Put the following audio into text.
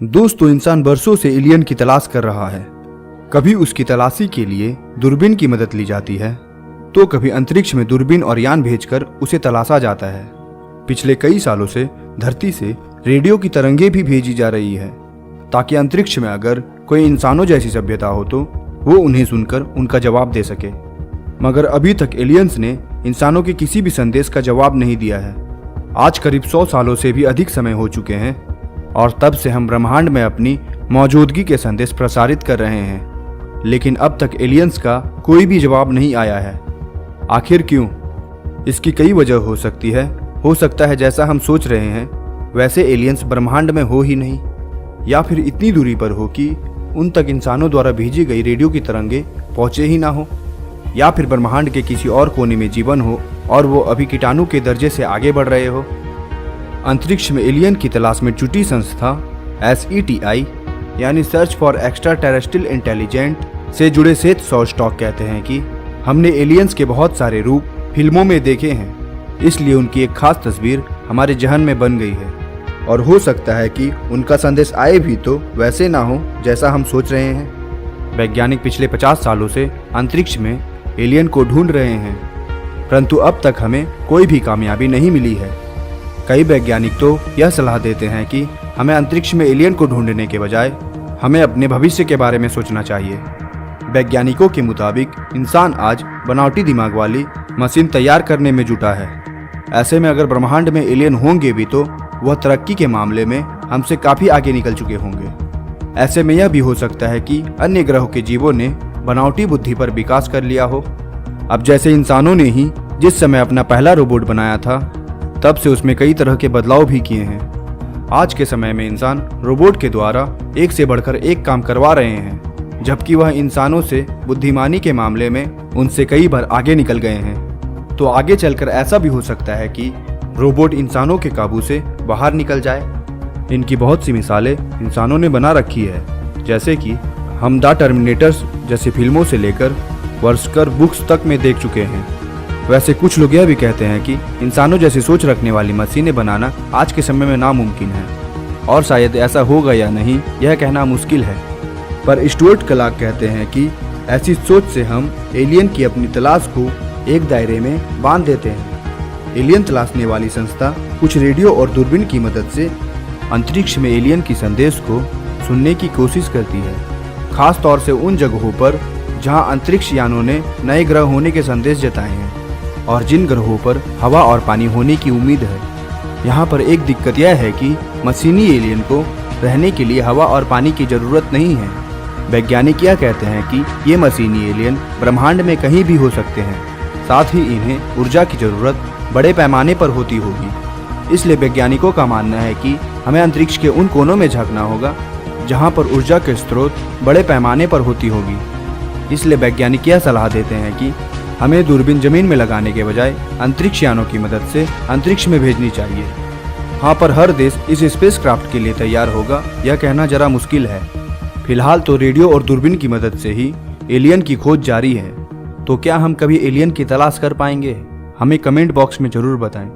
दोस्तों, इंसान बरसों से एलियन की तलाश कर रहा है। कभी उसकी तलाशी के लिए दूरबीन की मदद ली जाती है, तो कभी अंतरिक्ष में दूरबीन और यान भेजकर उसे तलाशा जाता है। पिछले कई सालों से धरती से रेडियो की तरंगें भी भेजी जा रही है, ताकि अंतरिक्ष में अगर कोई इंसानों जैसी सभ्यता हो तो वो उन्हें सुनकर उनका जवाब दे सके। मगर अभी तक एलियंस ने इंसानों के किसी भी संदेश का जवाब नहीं दिया है। आज करीब 100 सालों से भी अधिक समय हो चुके हैं और तब से हम ब्रह्मांड में अपनी मौजूदगी के संदेश प्रसारित कर रहे हैं, लेकिन अब तक एलियंस का कोई भी जवाब नहीं आया है। आखिर क्यों? इसकी कई वजह हो सकती है। हो सकता है जैसा हम सोच रहे हैं वैसे एलियंस ब्रह्मांड में हो ही नहीं, या फिर इतनी दूरी पर हो कि उन तक इंसानों द्वारा भेजी गई रेडियो की तरंगे पहुंचे ही ना हो, या फिर ब्रह्मांड के किसी और कोने में जीवन हो और वो अभी कीटाणु के दर्जे से आगे बढ़ रहे हो। अंतरिक्ष में एलियन की तलाश में जुटी संस्था SETI यानी search for extra terrestrial intelligent से जुड़े सेथ शॉस्टॉक कहते हैं कि हमने एलियंस के बहुत सारे रूप फिल्मों में देखे हैं, इसलिए उनकी एक खास तस्वीर हमारे जहन में बन गई है और हो सकता है कि उनका संदेश आए भी तो वैसे ना हो जैसा हम सोच रहे हैं। वैज्ञानिक पिछले 50 सालों से अंतरिक्ष में एलियन को ढूंढ रहे हैं, परंतु अब तक हमें कोई भी कामयाबी नहीं मिली है। कई वैज्ञानिक तो यह सलाह देते हैं कि हमें अंतरिक्ष में एलियन को ढूंढने के बजाय हमें अपने भविष्य के बारे में सोचना चाहिए। वैज्ञानिकों के मुताबिक इंसान आज बनावटी दिमाग वाली मशीन तैयार करने में जुटा है। ऐसे में अगर ब्रह्मांड में एलियन होंगे भी तो वह तरक्की के मामले में हमसे काफ़ी आगे निकल चुके होंगे। ऐसे में यह भी हो सकता है कि अन्य ग्रहों के जीवों ने बनावटी बुद्धि पर विकास कर लिया हो। अब जैसे इंसानों ने ही जिस समय अपना पहला रोबोट बनाया था, तब से उसमें कई तरह के बदलाव भी किए हैं। आज के समय में इंसान रोबोट के द्वारा एक से बढ़कर एक काम करवा रहे हैं, जबकि वह इंसानों से बुद्धिमानी के मामले में उनसे कई बार आगे निकल गए हैं। तो आगे चलकर ऐसा भी हो सकता है कि रोबोट इंसानों के काबू से बाहर निकल जाए। इनकी बहुत सी मिसालें इंसानों ने बना रखी है, जैसे कि हम द टर्मिनेटर्स जैसी फिल्मों से लेकर वर्स्कर बुक्स तक में देख चुके हैं। वैसे कुछ लोग यह भी कहते हैं कि इंसानों जैसी सोच रखने वाली मशीनें बनाना आज के समय में नामुमकिन है, और शायद ऐसा होगा या नहीं यह कहना मुश्किल है। पर स्टुअर्ट क्लार्क कहते हैं कि ऐसी सोच से हम एलियन की अपनी तलाश को एक दायरे में बांध देते हैं। एलियन तलाशने वाली संस्था कुछ रेडियो और दूरबीन की मदद से अंतरिक्ष में एलियन की संदेश को सुनने की कोशिश करती है, खास तौर से उन जगहों पर जहां अंतरिक्ष यानों ने नए ग्रह होने के संदेश जताए हैं और जिन ग्रहों पर हवा और पानी होने की उम्मीद है। यहाँ पर एक दिक्कत यह है कि मशीनी एलियन को रहने के लिए हवा और पानी की जरूरत नहीं है। वैज्ञानिक यह कहते हैं कि ये मशीनी एलियन ब्रह्मांड में कहीं भी हो सकते हैं, साथ ही इन्हें ऊर्जा की जरूरत बड़े पैमाने पर होती होगी। इसलिए वैज्ञानिकों का मानना है कि हमें अंतरिक्ष के उन कोनों में झांकना होगा जहाँ पर ऊर्जा के स्रोत बड़े पैमाने पर होती होगी। इसलिए वैज्ञानिक यह सलाह देते हैं कि हमें दूरबीन जमीन में लगाने के बजाय अंतरिक्ष यानों की मदद से अंतरिक्ष में भेजनी चाहिए। हाँ, पर हर देश इस स्पेसक्राफ्ट के लिए तैयार होगा यह कहना जरा मुश्किल है। फिलहाल तो रेडियो और दूरबीन की मदद से ही एलियन की खोज जारी है। तो क्या हम कभी एलियन की तलाश कर पाएंगे? हमें कमेंट बॉक्स में जरूर बताएं।